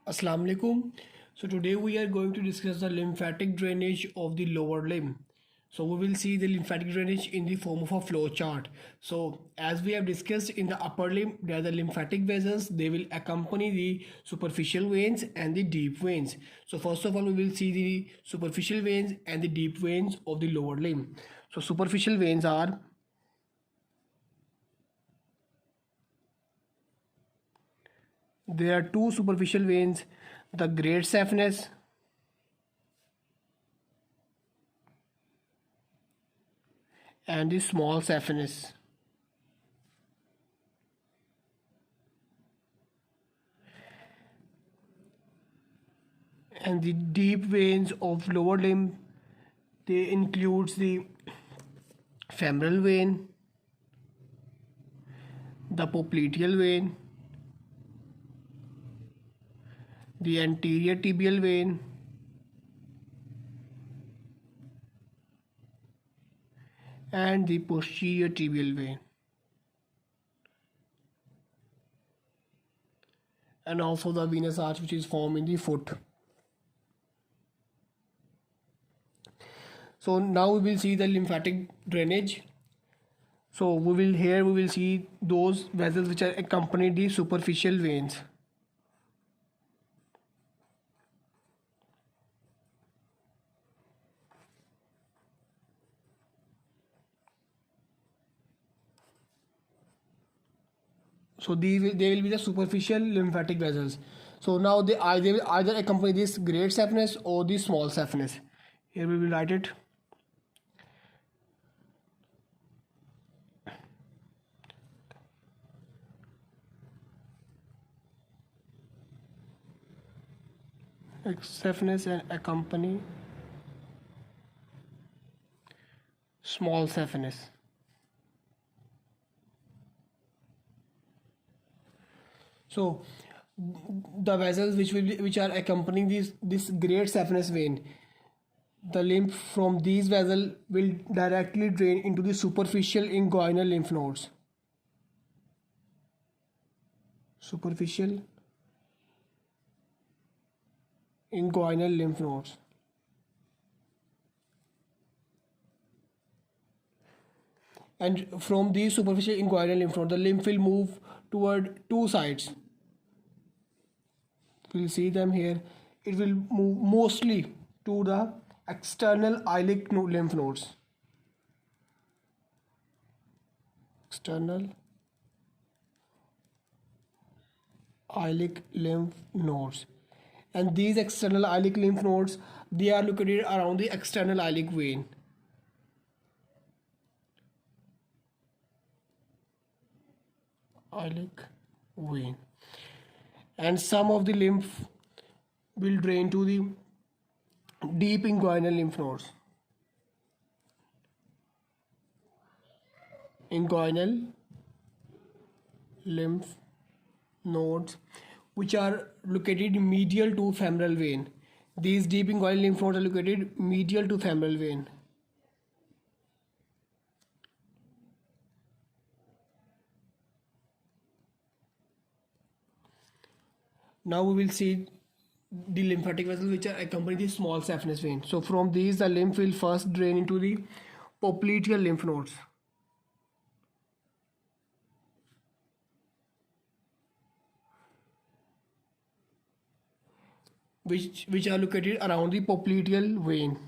Assalamu alaikum. So today we are going to discuss the lymphatic drainage of the lower limb. So we will see the lymphatic drainage in the form of a flow chart. So as we have discussed in the upper limb, there are the lymphatic vessels. They will accompany the superficial veins and the deep veins. So first of all, we will see the superficial veins and the deep veins of the lower limb. So superficial veins are there are two superficial veins, the great saphenous and the small saphenous. And the deep veins of lower limb, they includes the femoral vein, the popliteal vein, the anterior tibial vein, and the posterior tibial vein, and also the venous arch which is formed in the foot. So now we will see the lymphatic drainage. So we will see those vessels which are accompany the superficial veins. So they will be the superficial lymphatic vessels. So now they will either accompany this great saphenous or the small saphenous. Here we will write it. Saphenous and accompany small saphenous. So the vessels which are accompanying this great saphenous vein, the lymph from these vessels will directly drain into the superficial inguinal lymph nodes. Superficial inguinal lymph nodes. And from these superficial inguinal lymph nodes, the lymph will move toward two sides. We'll see them here. It will move mostly to the external iliac lymph nodes. External iliac lymph nodes. And these external iliac lymph nodes, they are located around the external iliac vein. Iliac vein. And some of the lymph will drain to the deep inguinal lymph nodes. Inguinal lymph nodes which are located medial to femoral vein. These deep inguinal lymph nodes are located medial to femoral vein. Now we will see the lymphatic vessels which are accompany the small saphenous vein. So from these the lymph will first drain into the popliteal lymph nodes. Which are located around the popliteal vein.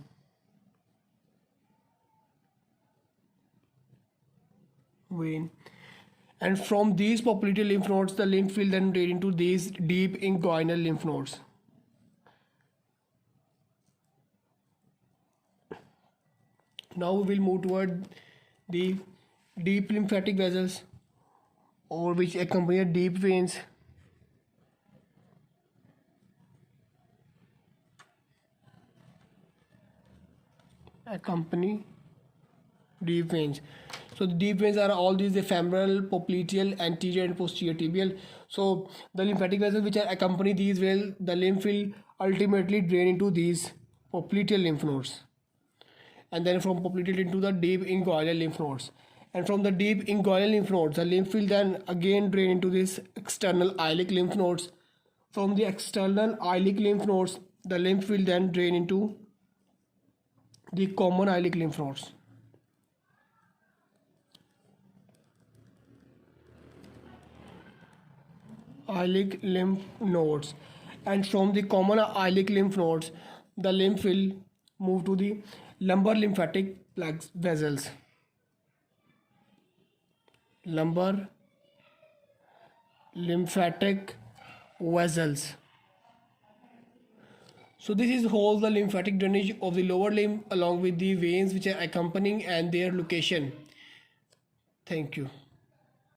And from these popliteal lymph nodes, the lymph will then drain into these deep inguinal lymph nodes. Now we will move toward the deep lymphatic vessels, or which accompany deep veins. Accompany deep veins. So the deep veins are all these: the femoral, popliteal, anterior and posterior tibial. So the lymphatic vessels which are accompany these will, the lymph will ultimately drain into these popliteal lymph nodes, and then from popliteal into the deep inguinal lymph nodes. And from the deep inguinal lymph nodes, the lymph will then again drain into this external iliac lymph nodes, from the external iliac lymph nodes, the lymph will then drain into the common iliac lymph nodes. Iliac lymph nodes, and from the common iliac lymph nodes, the lymph will move to the lumbar lymphatic vessels. Lumbar lymphatic vessels. So this is whole the lymphatic drainage of the lower limb along with the veins which are accompanying and their location. Thank you.